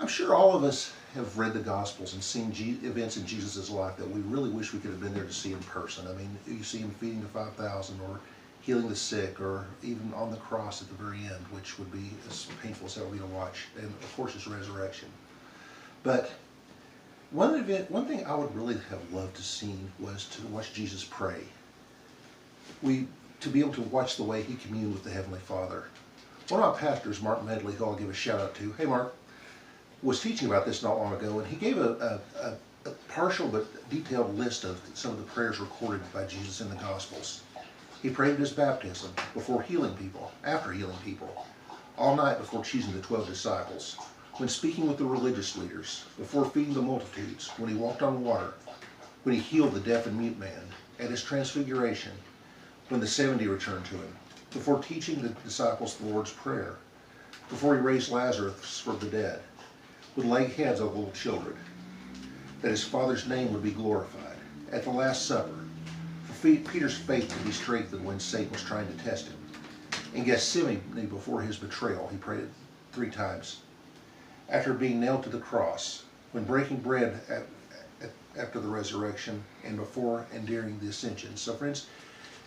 I'm sure all of us have read the Gospels and seen events in Jesus' life that we really wish we could have been there to see in person. I mean, you see him feeding the 5,000 or healing the sick or even on the cross at the very end, which would be as painful as that would be to watch, and of course his resurrection. But one thing I would really have loved to see was to watch Jesus pray. To be able to watch the way he communed with the Heavenly Father. One of my pastors, Mark Medley, who I'll give a shout out to, hey Mark, was teaching about this not long ago, and he gave a partial but detailed list of some of the prayers recorded by Jesus in the Gospels. He prayed at his baptism, before healing people, after healing people, all night before choosing the 12 disciples, when speaking with the religious leaders, before feeding the multitudes, when he walked on water, when he healed the deaf and mute man, at his transfiguration, when the 70 returned to him, before teaching the disciples the Lord's Prayer, before he raised Lazarus from the dead, would lay hands on little children, that his Father's name would be glorified, at the Last Supper, for Peter's faith to be strengthened when Satan was trying to test him, in Gethsemane before his betrayal, he prayed 3 times, after being nailed to the cross, when breaking bread after the resurrection, and before and during the ascension. So friends,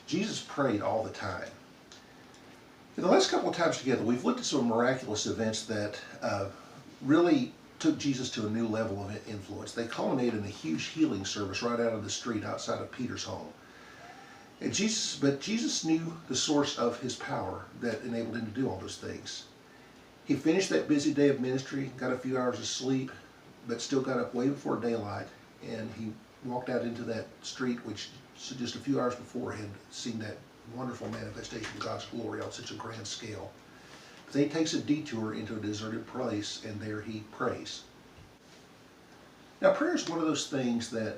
Jesus prayed all the time. In the last couple of times together, we've looked at some miraculous events that really took Jesus to a new level of influence. They culminated in a huge healing service right out of the street outside of Peter's home. But Jesus knew the source of his power that enabled him to do all those things. He finished that busy day of ministry, got a few hours of sleep, but still got up way before daylight, and he walked out into that street which just a few hours before had seen that wonderful manifestation of God's glory on such a grand scale. But then he takes a detour into a deserted place, and there he prays. Now, prayer is one of those things that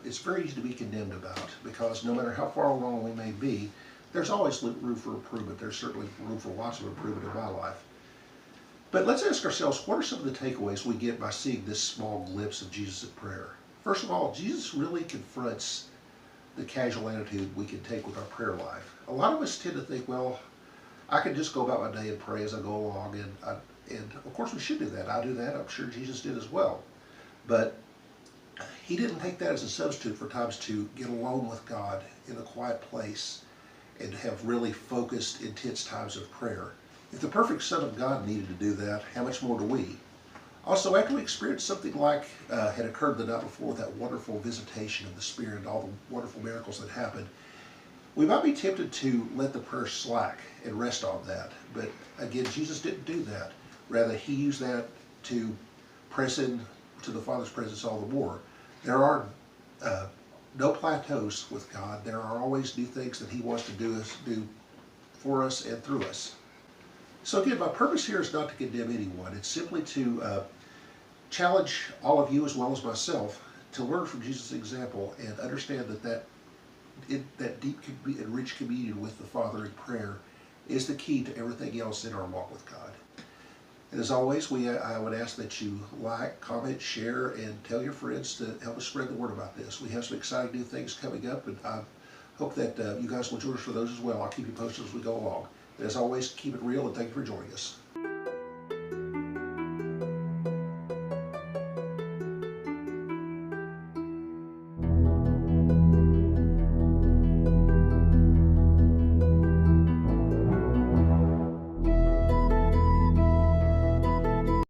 it's very easy to be condemned about, because no matter how far along we may be, there's always room for improvement. There's certainly room for lots of improvement in my life. But let's ask ourselves, what are some of the takeaways we get by seeing this small glimpse of Jesus at prayer? First of all, Jesus really confronts the casual attitude we can take with our prayer life. A lot of us tend to think, well, I can just go about my day and pray as I go along, and of course we should do that. I do that. I'm sure Jesus did as well. But he didn't take that as a substitute for times to get alone with God in a quiet place and to have really focused, intense times of prayer. If the perfect Son of God needed to do that, how much more do we? Also, after we experienced something like had occurred the night before, that wonderful visitation of the Spirit and all the wonderful miracles that happened, we might be tempted to let the prayer slack and rest on that. But again, Jesus didn't do that. Rather, he used that to press in to the Father's presence all the more. There are no plateaus with God. There are always new things that he wants to do for us and through us. So again, my purpose here is not to condemn anyone. It's simply to challenge all of you as well as myself to learn from Jesus' example and understand that deep and rich communion with the Father in prayer is the key to everything else in our walk with God. And as always, I would ask that you like, comment, share, and tell your friends to help us spread the word about this. We have some exciting new things coming up, and I hope that you guys will join us for those as well. I'll keep you posted as we go along. As always, keep it real, and thank you for joining us.